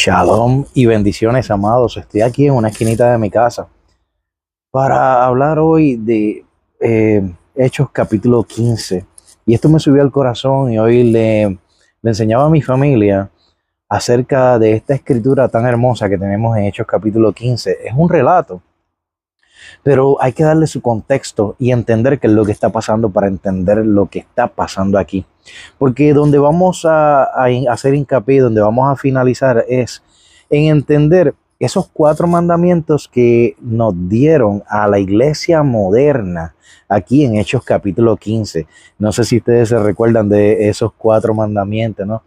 Shalom y bendiciones, amados. Estoy aquí en una esquinita de mi casa para hablar hoy de Hechos capítulo 15. Y esto me subió al corazón y hoy le enseñaba a mi familia acerca de esta escritura tan hermosa que tenemos en Hechos capítulo 15. Es un relato, pero hay que darle su contexto y entender qué es lo que está pasando para entender lo que está pasando aquí. Porque donde vamos a hacer hincapié, donde vamos a finalizar es en entender esos 4 mandamientos que nos dieron a la iglesia moderna aquí en Hechos capítulo 15. No sé si ustedes se recuerdan de esos 4 mandamientos, ¿no?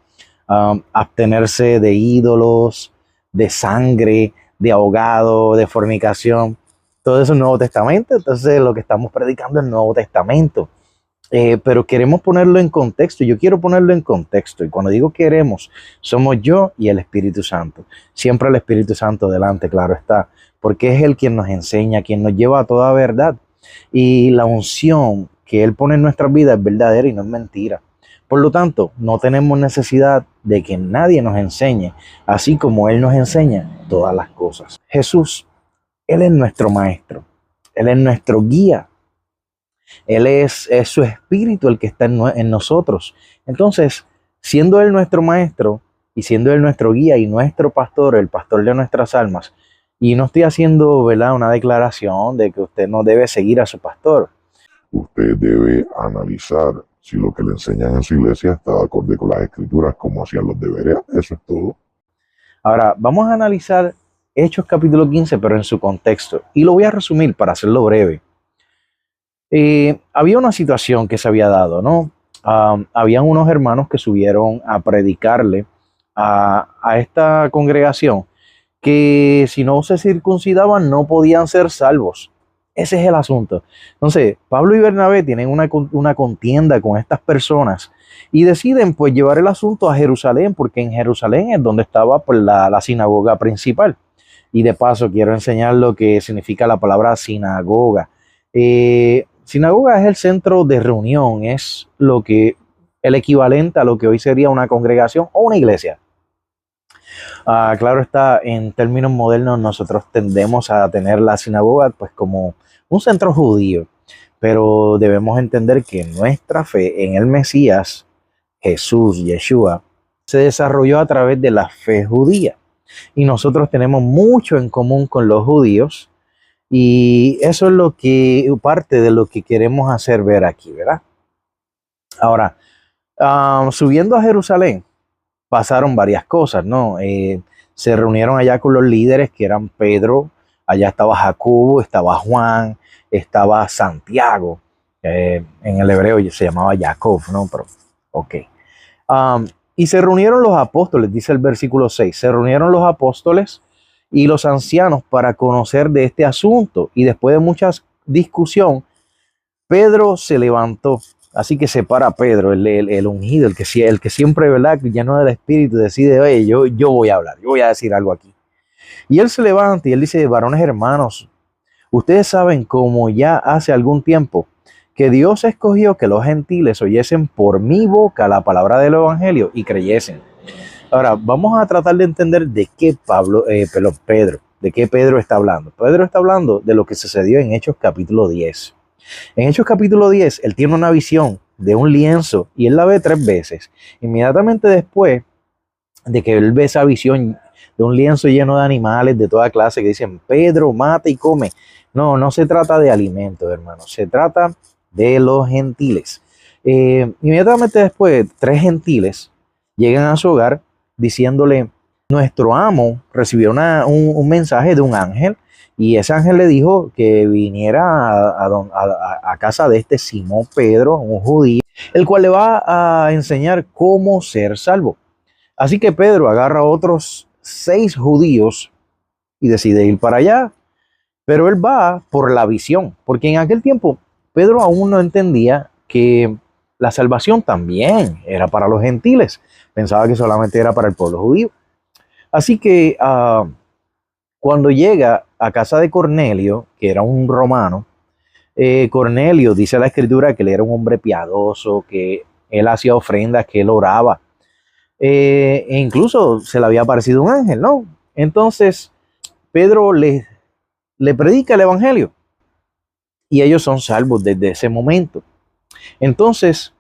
Abstenerse de ídolos, de sangre, de ahogado, de fornicación. Todo eso es Nuevo Testamento. Entonces lo que estamos predicando es el Nuevo Testamento. Pero queremos ponerlo en contexto. Yo quiero ponerlo en contexto. Y cuando digo queremos, somos yo y el Espíritu Santo. Siempre el Espíritu Santo delante, claro está. Porque es Él quien nos enseña, quien nos lleva a toda verdad. Y la unción que Él pone en nuestras vidas es verdadera y no es mentira. Por lo tanto, no tenemos necesidad de que nadie nos enseñe, así como Él nos enseña todas las cosas. Jesús, Él es nuestro maestro. Él es nuestro guía. Él es su espíritu el que está en nosotros. Entonces, siendo Él nuestro maestro y siendo Él nuestro guía y nuestro pastor, el pastor de nuestras almas, y no estoy haciendo, ¿verdad?, una declaración de que usted no debe seguir a su pastor. Usted debe analizar si lo que le enseñan en su iglesia está de acuerdo con las escrituras, como hacían los deberes. Eso es todo. Ahora, vamos a analizar Hechos capítulo 15, pero en su contexto. Y lo voy a resumir para hacerlo breve. Había una situación que se había dado, ¿no? Habían unos hermanos que subieron a predicarle a esta congregación que si no se circuncidaban no podían ser salvos. Ese es el asunto. Entonces, Pablo y Bernabé tienen una contienda con estas personas y deciden pues llevar el asunto a Jerusalén, porque en Jerusalén es donde estaba pues, la sinagoga principal. Y de paso quiero enseñar lo que significa la palabra sinagoga. Sinagoga es el centro de reunión, es el equivalente a lo que hoy sería una congregación o una iglesia. Claro está, en términos modernos nosotros tendemos a tener la sinagoga pues como un centro judío, pero debemos entender que nuestra fe en el Mesías, Jesús, Yeshua, se desarrolló a través de la fe judía. Y nosotros tenemos mucho en común con los judíos y eso es parte de lo que queremos hacer ver aquí, ¿verdad? Ahora, subiendo a Jerusalén, pasaron varias cosas, ¿no? Se reunieron allá con los líderes que eran Pedro, allá estaba Jacobo, estaba Juan, estaba Santiago, en el hebreo se llamaba Jacob, ¿no? Pero, ok. Y se reunieron los apóstoles, dice el versículo 6, se reunieron los apóstoles y los ancianos para conocer de este asunto. Y después de mucha discusión, Pedro se levantó. Así que se para Pedro, el ungido, el que siempre, ¿verdad?, lleno del Espíritu, decide, oye, yo voy a hablar, yo voy a decir algo aquí. Y él se levanta y él dice, varones hermanos, ustedes saben como ya hace algún tiempo que Dios escogió que los gentiles oyesen por mi boca la palabra del evangelio y creyesen. Ahora, vamos a tratar de entender de qué Pedro, de qué Pedro está hablando. Pedro está hablando de lo que sucedió en Hechos capítulo 10. En Hechos capítulo 10, él tiene una visión de un lienzo y él la ve 3 veces. Inmediatamente después de que él ve esa visión de un lienzo lleno de animales de toda clase que dicen, Pedro, mata y come. No se trata de alimentos, hermano. Se trata de los gentiles. Inmediatamente después, 3 gentiles llegan a su hogar diciéndole, nuestro amo recibió un mensaje de un ángel y ese ángel le dijo que viniera a casa de este Simón Pedro, un judío, el cual le va a enseñar cómo ser salvo. Así que Pedro agarra a otros 6 judíos y decide ir para allá. Pero él va por la visión, porque en aquel tiempo Pedro aún no entendía que la salvación también era para los gentiles. Pensaba que solamente era para el pueblo judío. Así que cuando llega a casa de Cornelio, que era un romano, Cornelio, dice la escritura, que él era un hombre piadoso, que él hacía ofrendas, que él oraba. E incluso se le había aparecido un ángel, ¿no? Entonces, Pedro le predica el evangelio y ellos son salvos desde ese momento. Entonces,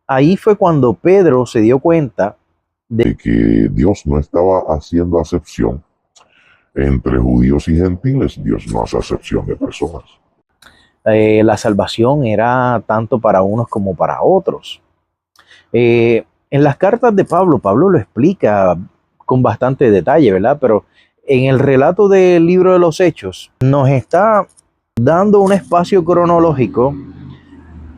ahí fue cuando Pedro se dio cuenta de que Dios no estaba haciendo acepción entre judíos y gentiles. Dios no hace acepción de personas. La salvación era tanto para unos como para otros. En las cartas de Pablo, Pablo lo explica con bastante detalle, ¿verdad? Pero en el relato del libro de los Hechos nos está dando un espacio cronológico,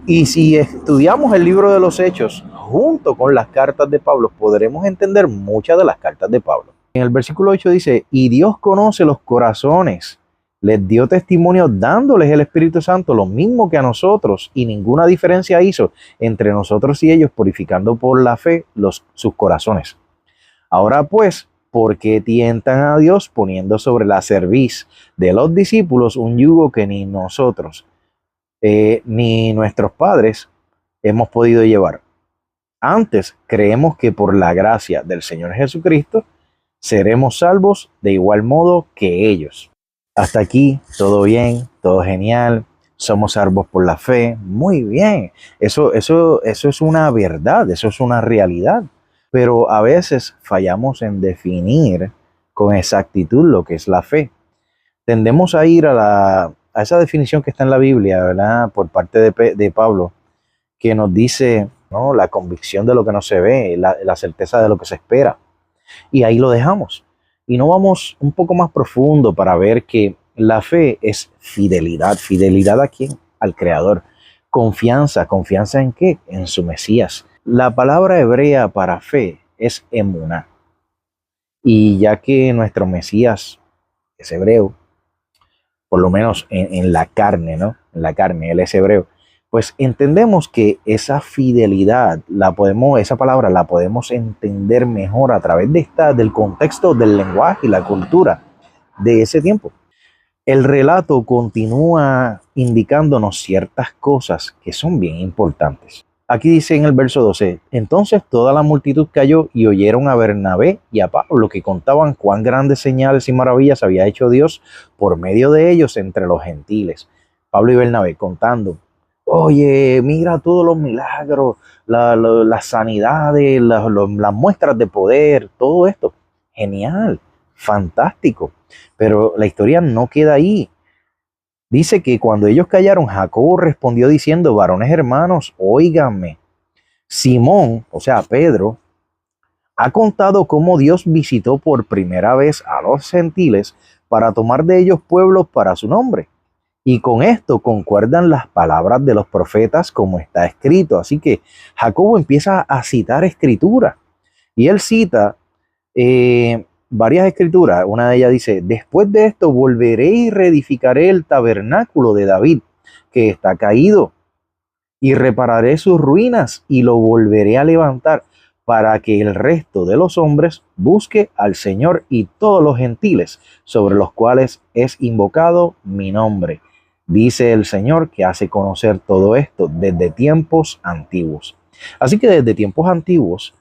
y si estudiamos el libro de los Hechos junto con las cartas de Pablo, podremos entender muchas de las cartas de Pablo. En el versículo 8 dice, y Dios conoce los corazones, les dio testimonio dándoles el Espíritu Santo, lo mismo que a nosotros, y ninguna diferencia hizo entre nosotros y ellos, purificando por la fe sus corazones. Ahora pues, ¿por qué tientan a Dios poniendo sobre la cerviz de los discípulos un yugo que ni nosotros ni nuestros padres hemos podido llevar? Antes creemos que por la gracia del Señor Jesucristo seremos salvos de igual modo que ellos. Hasta aquí, todo bien, todo genial, somos salvos por la fe, muy bien. Eso es una verdad, eso es una realidad. Pero a veces fallamos en definir con exactitud lo que es la fe. Tendemos a ir a esa definición que está en la Biblia, ¿verdad? Por parte de Pablo, que nos dice, ¿no?, la convicción de lo que no se ve, la certeza de lo que se espera. Y ahí lo dejamos. Y no vamos un poco más profundo para ver que la fe es fidelidad. ¿Fidelidad a quién? Al Creador. Confianza. ¿Confianza en qué? En su Mesías. La palabra hebrea para fe es emuná. Y ya que nuestro Mesías es hebreo, por lo menos en la carne, ¿no? En la carne, él es hebreo. Pues entendemos que esa fidelidad, esa palabra la podemos entender mejor a través del contexto del lenguaje y la cultura de ese tiempo. El relato continúa indicándonos ciertas cosas que son bien importantes. Aquí dice en el verso 12, entonces toda la multitud cayó y oyeron a Bernabé y a Pablo que contaban cuán grandes señales y maravillas había hecho Dios por medio de ellos entre los gentiles. Pablo y Bernabé contando, oye, mira todos los milagros, las sanidades, las muestras de poder, todo esto. Genial, fantástico. Pero la historia no queda ahí. Dice que cuando ellos callaron, Jacobo respondió diciendo, varones hermanos, óiganme. Simón, o sea, Pedro, ha contado cómo Dios visitó por primera vez a los gentiles para tomar de ellos pueblos para su nombre. Y con esto concuerdan las palabras de los profetas como está escrito. Así que Jacobo empieza a citar escritura. Y él cita varias escrituras. Una de ellas dice, después de esto volveré y reedificaré el tabernáculo de David, que está caído, y repararé sus ruinas y lo volveré a levantar para que el resto de los hombres busque al Señor y todos los gentiles sobre los cuales es invocado mi nombre. Dice el Señor que hace conocer todo esto desde tiempos antiguos. Así que desde tiempos antiguos,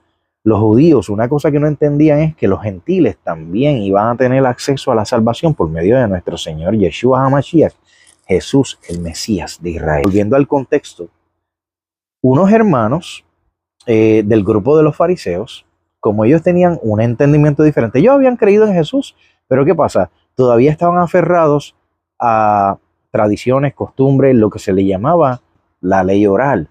los judíos, una cosa que no entendían es que los gentiles también iban a tener acceso a la salvación por medio de nuestro Señor Yeshua HaMashiach, Jesús, el Mesías de Israel. Volviendo al contexto, unos hermanos del grupo de los fariseos, como ellos tenían un entendimiento diferente, ellos habían creído en Jesús, pero ¿qué pasa? Todavía estaban aferrados a tradiciones, costumbres, lo que se le llamaba la ley oral.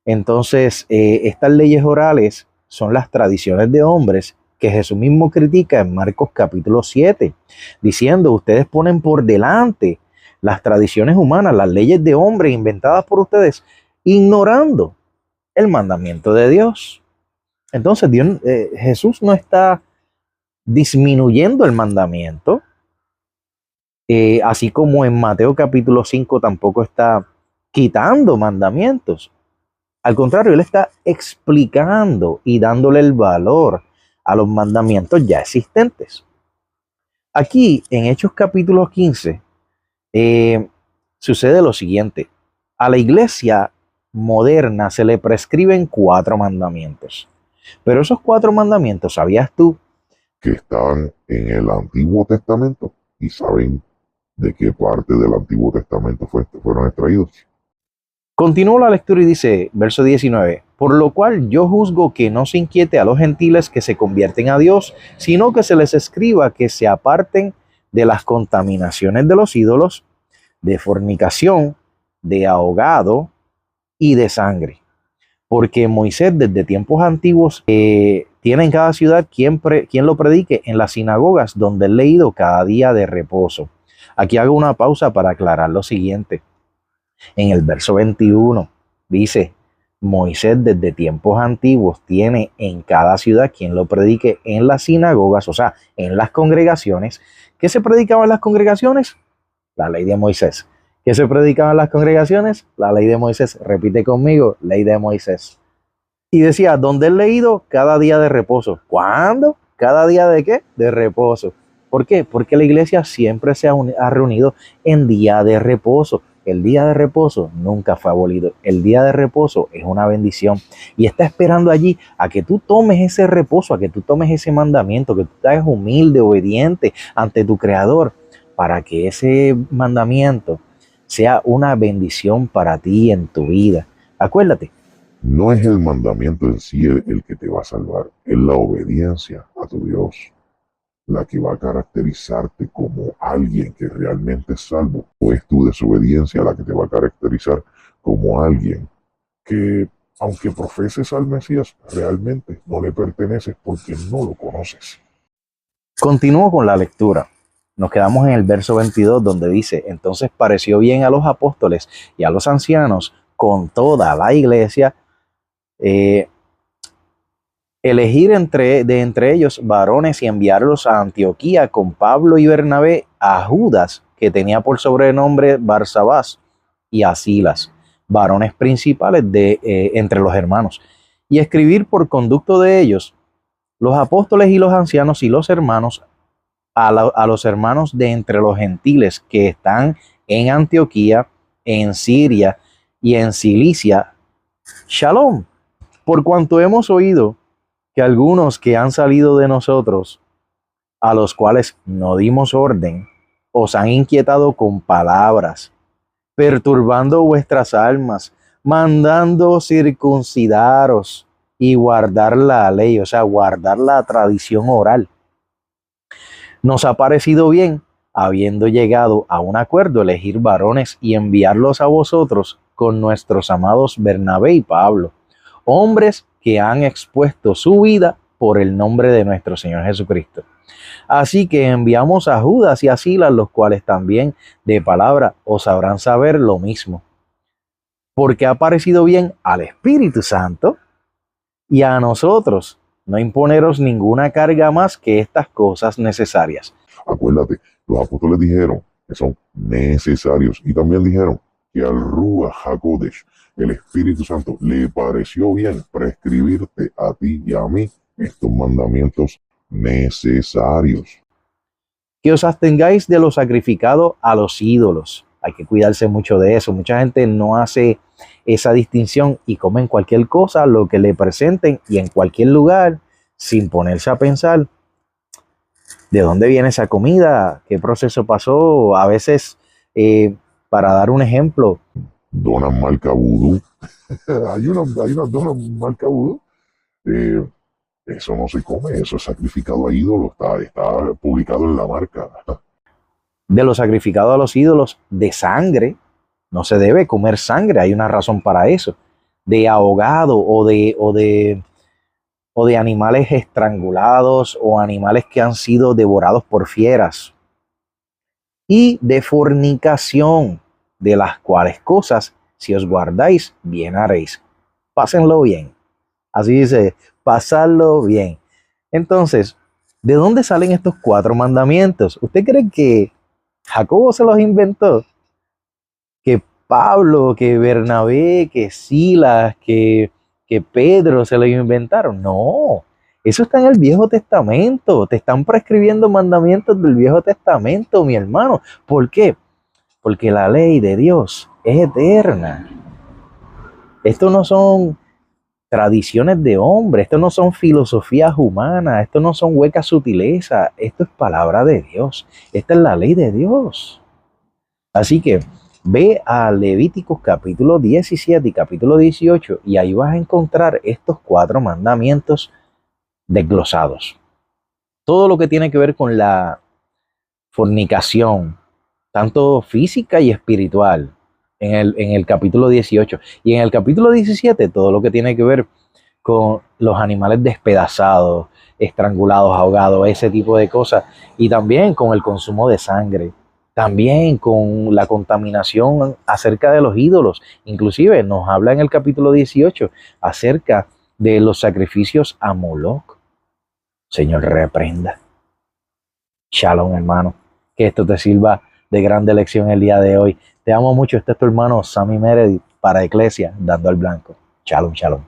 Entonces, estas leyes orales son las tradiciones de hombres que Jesús mismo critica en Marcos capítulo 7, diciendo, ustedes ponen por delante las tradiciones humanas, las leyes de hombres inventadas por ustedes, ignorando el mandamiento de Dios. Entonces, Jesús no está disminuyendo el mandamiento, así como en Mateo capítulo 5 tampoco está quitando mandamientos. Al contrario, él está explicando y dándole el valor a los mandamientos ya existentes. Aquí, en Hechos capítulo 15, sucede lo siguiente. A la iglesia moderna se le prescriben 4 mandamientos. Pero esos 4 mandamientos, ¿sabías tú? Que están en el Antiguo Testamento y saben de qué parte del Antiguo Testamento fueron extraídos. Continúa la lectura y dice, verso 19, por lo cual yo juzgo que no se inquiete a los gentiles que se convierten a Dios, sino que se les escriba que se aparten de las contaminaciones de los ídolos, de fornicación, de ahogado y de sangre. Porque Moisés desde tiempos antiguos tiene en cada ciudad quien lo predique en las sinagogas donde es leído cada día de reposo. Aquí hago una pausa para aclarar lo siguiente. En el verso 21 dice, Moisés desde tiempos antiguos tiene en cada ciudad quien lo predique en las sinagogas, o sea, en las congregaciones. ¿Qué se predicaba en las congregaciones? La ley de Moisés. ¿Qué se predicaba en las congregaciones? La ley de Moisés. Repite conmigo, ley de Moisés. Y decía, ¿dónde es leído? Cada día de reposo. ¿Cuándo? ¿Cada día de qué? De reposo. ¿Por qué? Porque la iglesia siempre se ha reunido en día de reposo. El día de reposo nunca fue abolido. El día de reposo es una bendición. Y está esperando allí a que tú tomes ese reposo, a que tú tomes ese mandamiento, que tú te hagas humilde, obediente ante tu Creador, para que ese mandamiento sea una bendición para ti en tu vida. Acuérdate. No es el mandamiento en sí el que te va a salvar, es la obediencia a tu Dios la que va a caracterizarte como alguien que realmente es salvo, o es tu desobediencia la que te va a caracterizar como alguien que, aunque profeses al Mesías, realmente no le perteneces porque no lo conoces. Continúo con la lectura. Nos quedamos en el verso 22 donde dice, entonces pareció bien a los apóstoles y a los ancianos con toda la iglesia elegir entre ellos varones y enviarlos a Antioquía con Pablo y Bernabé, a Judas, que tenía por sobrenombre Barsabás, y a Silas, varones principales entre los hermanos, y escribir por conducto de ellos los apóstoles y los ancianos y los hermanos a los hermanos de entre los gentiles que están en Antioquía, en Siria y en Cilicia. Shalom, por cuanto hemos oído que algunos que han salido de nosotros, a los cuales no dimos orden, os han inquietado con palabras, perturbando vuestras almas, mandando circuncidaros y guardar la ley, o sea, guardar la tradición oral. Nos ha parecido bien, habiendo llegado a un acuerdo, elegir varones y enviarlos a vosotros con nuestros amados Bernabé y Pablo, hombres que han expuesto su vida por el nombre de nuestro Señor Jesucristo. Así que enviamos a Judas y a Silas, los cuales también de palabra os sabrán saber lo mismo. Porque ha parecido bien al Espíritu Santo y a nosotros no imponeros ninguna carga más que estas cosas necesarias. Acuérdate, los apóstoles dijeron que son necesarios y también dijeron que al Ruach HaKodesh, el Espíritu Santo, le pareció bien prescribirte a ti y a mí estos mandamientos necesarios. Que os abstengáis de lo sacrificado a los ídolos. Hay que cuidarse mucho de eso. Mucha gente no hace esa distinción y comen cualquier cosa, lo que le presenten y en cualquier lugar, sin ponerse a pensar de dónde viene esa comida, qué proceso pasó. A veces, para dar un ejemplo, Donas marca vudú. hay unas donas marca vudú. Eso no se come, eso es sacrificado a ídolos, está publicado en la marca. de lo sacrificado a los ídolos, de sangre. No se debe comer sangre, hay una razón para eso. De ahogado o de animales estrangulados o animales que han sido devorados por fieras. Y de fornicación, de las cuales cosas, si os guardáis, bien haréis. Pásenlo bien. Así dice, pasadlo bien. Entonces, ¿de dónde salen estos 4 mandamientos? ¿Usted cree que Jacobo se los inventó? ¿Que Pablo, que Bernabé, que Silas, que Pedro se los inventaron? No, eso está en el Viejo Testamento. Te están prescribiendo mandamientos del Viejo Testamento, mi hermano. ¿Por qué? Porque la ley de Dios es eterna. Esto no son tradiciones de hombre, esto no son filosofías humanas, esto no son huecas sutilezas, esto es palabra de Dios, esta es la ley de Dios. Así que ve a Levíticos capítulo 17 y capítulo 18 y ahí vas a encontrar estos 4 mandamientos desglosados. Todo lo que tiene que ver con la fornicación, tanto física y espiritual, en el capítulo 18. Y en el capítulo 17, todo lo que tiene que ver con los animales despedazados, estrangulados, ahogados, ese tipo de cosas. Y también con el consumo de sangre. También con la contaminación acerca de los ídolos. Inclusive nos habla en el capítulo 18 acerca de los sacrificios a Moloch. Señor, reprenda. Shalom, hermano. Que esto te sirva de grande lección el día de hoy. Te amo mucho. Este es tu hermano Sammy Meredith para Eclesia, dando al blanco. Shalom, shalom.